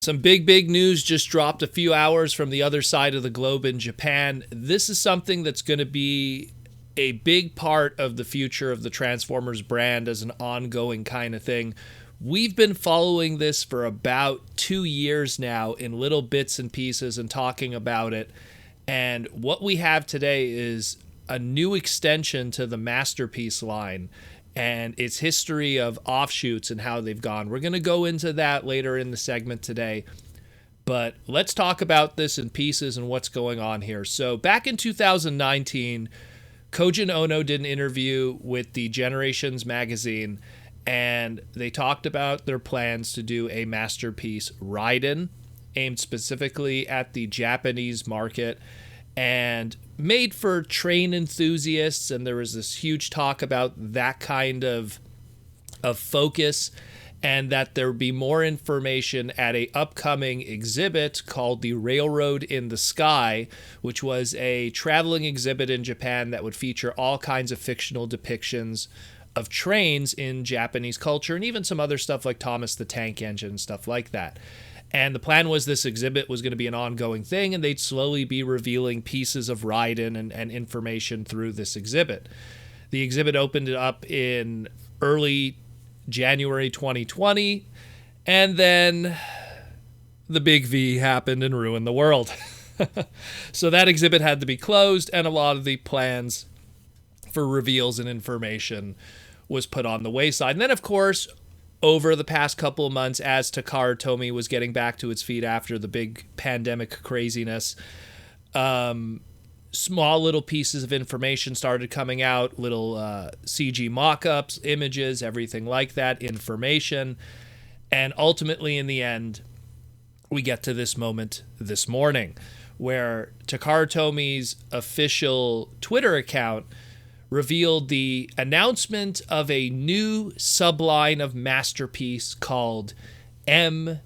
Some big news just dropped a few hours from the other side of the globe in Japan. This is something that's going to be a big part of the future of the Transformers brand as an ongoing kind of thing. We've been following this for about 2 years now in little bits and pieces and talking about it. And what we have today is a new extension to the Masterpiece line and its history of offshoots and how they've gone. We're going to go into that later in the segment today. But let's talk about this in pieces and what's going on here. So back in 2019, Kojin Ono did an interview with the Generations magazine, and they talked about their plans to do a Masterpiece Raiden aimed specifically at the Japanese market and made for train enthusiasts. And there was this huge talk about that kind of focus, and that there would be more information at a upcoming exhibit called the Railroad in the Sky, which was a traveling exhibit in Japan that would feature all kinds of fictional depictions of trains in Japanese culture and even some other stuff like Thomas the Tank Engine and stuff like that. And the plan was this exhibit was going to be an ongoing thing, and they'd slowly be revealing pieces of Raiden and information through this exhibit. The exhibit opened up in early January 2020, and then the big V happened and ruined the world. So that exhibit had to be closed, and a lot of the plans for reveals and information was put on the wayside. And then, of course, over the past couple of months, as Takara-Tomy was getting back to its feet after the big pandemic craziness, small little pieces of information started coming out, little CG mock-ups, images, everything like that, information. And ultimately, in the end, we get to this moment this morning where Takara-Tomy's official Twitter account revealed the announcement of a new subline of Masterpiece called MPG.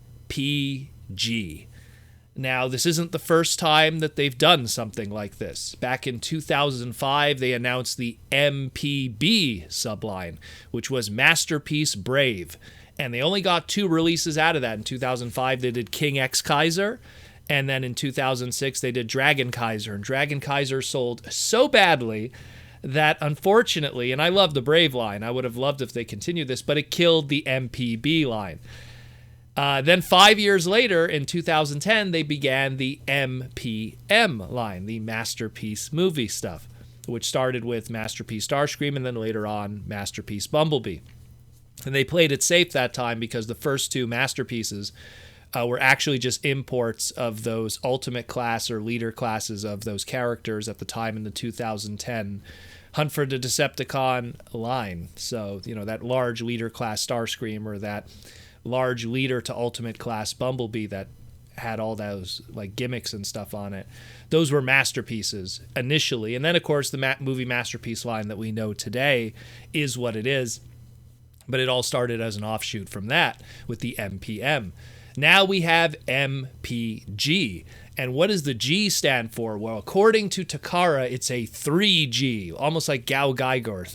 Now, this isn't the first time that they've done something like this. Back in 2005, they announced the MPB subline, which was Masterpiece Brave. And they only got 2 releases out of that. In 2005, they did King X Kaiser. And then in 2006, they did Dragon Kaiser. And Dragon Kaiser sold so badly that, unfortunately, and I love the Brave line, I would have loved if they continued this, but it killed the MPB line. Then 5 years later, in 2010, they began the MPM line, the Masterpiece movie stuff, which started with Masterpiece Starscream and then later on Masterpiece Bumblebee. And they played it safe that time because the first 2 Masterpieces were actually just imports of those Ultimate class or Leader classes of those characters at the time in the 2010 Hunt for the Decepticon line. So, that large Leader class Starscream or that large Leader to Ultimate class Bumblebee that had all those like gimmicks and stuff on it. Those were Masterpieces initially. And then, of course, the movie Masterpiece line that we know today is what it is. But it all started as an offshoot from that with the MPM. Now we have MPG. And what does the G stand for? Well, according to Takara, it's a 3G, almost like Gao Geiger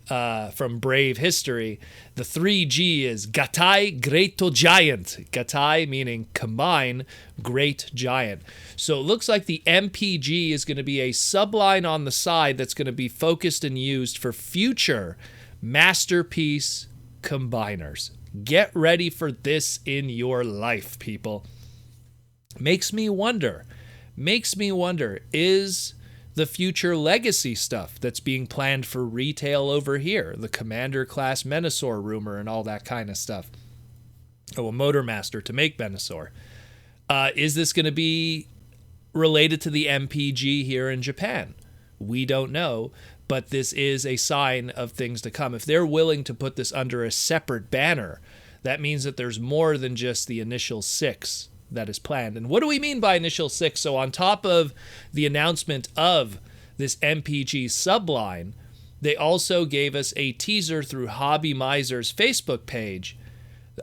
from Brave History. The 3G is Gattai, Great Giant. Gattai meaning combine, Great Giant. So it looks like the MPG is going to be a subline on the side that's going to be focused and used for future Masterpiece combiners. Get ready for this in your life, people. Makes me wonder, is the future legacy stuff that's being planned for retail over here, the Commander class Menasor rumor and all that kind of stuff. Oh, a Motormaster to make Menasor. Is this going to be related to the MPG here in Japan? We don't know, but this is a sign of things to come. If they're willing to put this under a separate banner, that means that there's more than just the initial 6 that is planned. And what do we mean by initial 6? So on top of the announcement of this MPG subline, they also gave us a teaser through Hobby Miser's Facebook page,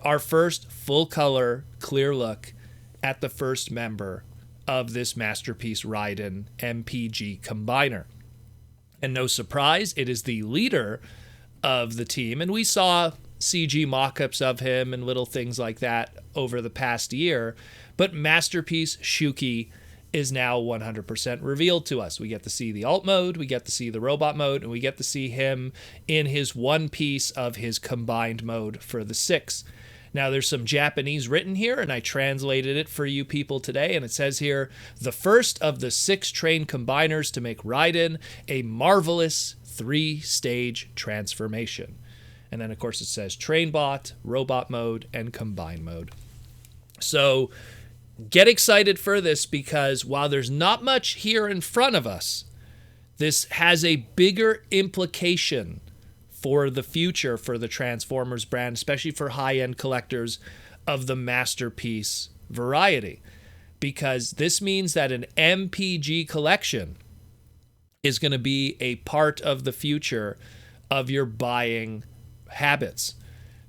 our first full-color, clear look at the first member of this Masterpiece Raiden MPG combiner. And no surprise, it is the leader of the team. And we saw CG mock-ups of him and little things like that over the past year. But Masterpiece Shuki is now 100% revealed to us. We get to see the alt mode, we get to see the robot mode, and we get to see him in his one piece of his combined mode for the 6. Now, there's some Japanese written here, and I translated it for you people today, and it says here, the first of the 6 train combiners to make Raiden a marvelous 3-stage transformation. And then, of course, it says Trainbot, Robot Mode, and Combine Mode. So, get excited for this, because while there's not much here in front of us, this has a bigger implication for the future for the Transformers brand, especially for high-end collectors of the Masterpiece variety. Because this means that an MPG collection is going to be a part of the future of your buying habits.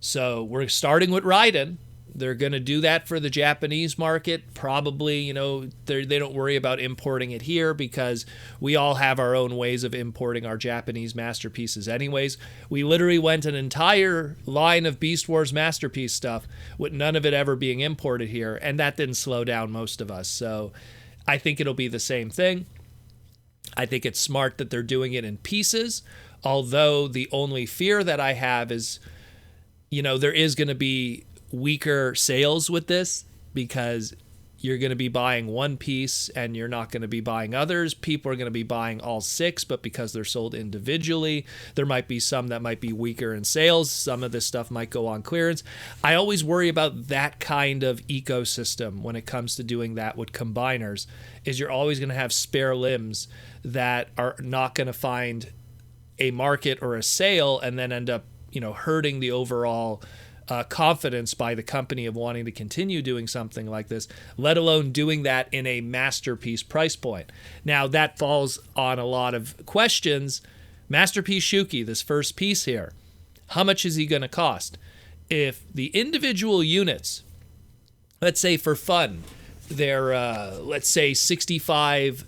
So we're starting with Raiden. They're going to do that for the Japanese market. Probably, they don't worry about importing it here, because we all have our own ways of importing our Japanese masterpieces anyways. We literally went an entire line of Beast Wars Masterpiece stuff with none of it ever being imported here, and that didn't slow down most of us. So I think it'll be the same thing. I think it's smart that they're doing it in pieces, although the only fear that I have is, there is going to be weaker sales with this, because you're going to be buying one piece and you're not going to be buying others. People are going to be buying all 6, but because they're sold individually, there might be some that might be weaker in sales. Some of this stuff might go on clearance. I always worry about that kind of ecosystem when it comes to doing that with combiners, is you're always going to have spare limbs that are not going to find a market or a sale, and then end up, hurting the overall confidence by the company of wanting to continue doing something like this, let alone doing that in a Masterpiece price point. Now, that falls on a lot of questions. Masterpiece Shuki, this first piece here, how much is he going to cost? If the individual units, let's say for fun, they're, let's say 65,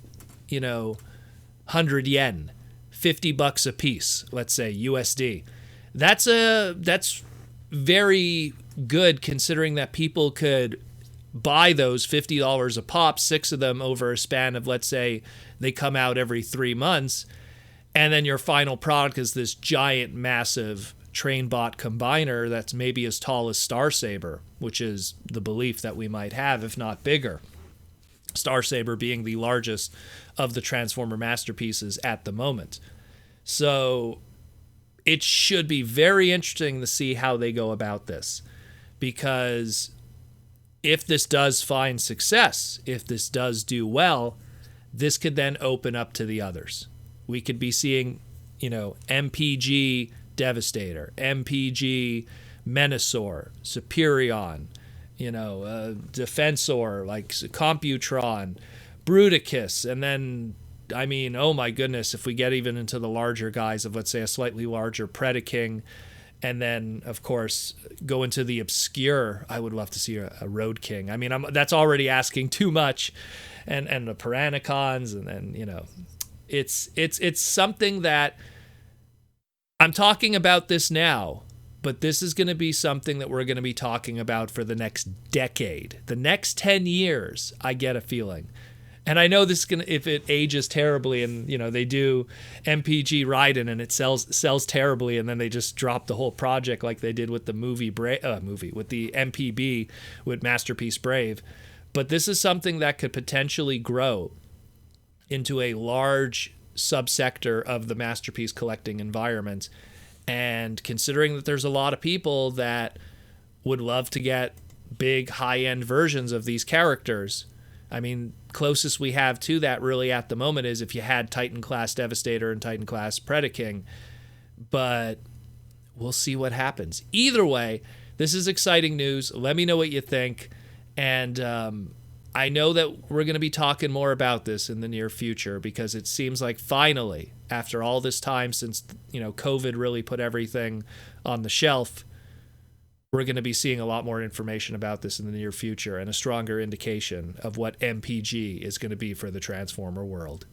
100 yen, $50 a piece, let's say USD. That's very good, considering that people could buy those $50 a pop, 6 of them over a span of, let's say, they come out every 3 months, and then your final product is this giant, massive Trainbot combiner that's maybe as tall as Starsaber, which is the belief that we might have, if not bigger. Starsaber being the largest of the Transformer masterpieces at the moment. So it should be very interesting to see how they go about this, because if this does find success, if this does do well, this could then open up to the others. We could be seeing, MPG Devastator, MPG Menasor, Superion, Defensor, like Computron, Bruticus, and then, oh my goodness, if we get even into the larger guys of, let's say, a slightly larger Predaking, and then, of course, go into the obscure, I would love to see a Road King. That's already asking too much, and the Piranacons, and then, it's something that I'm talking about this now, but this is going to be something that we're going to be talking about for the next decade. The next 10 years, I get a feeling. And I know this is gonna, if it ages terribly, and they do MPG Raiden and it sells terribly, and then they just drop the whole project like they did with the with the MPB with Masterpiece Brave. But this is something that could potentially grow into a large subsector of the Masterpiece collecting environment. And considering that there's a lot of people that would love to get big high-end versions of these characters, closest we have to that really at the moment is if you had Titan Class Devastator and Titan Class Predaking. But we'll see what happens. Either way, this is exciting news. Let me know what you think. And I know that we're going to be talking more about this in the near future, because it seems like finally, after all this time since, COVID really put everything on the shelf, we're going to be seeing a lot more information about this in the near future, and a stronger indication of what MPG is going to be for the Transformer world.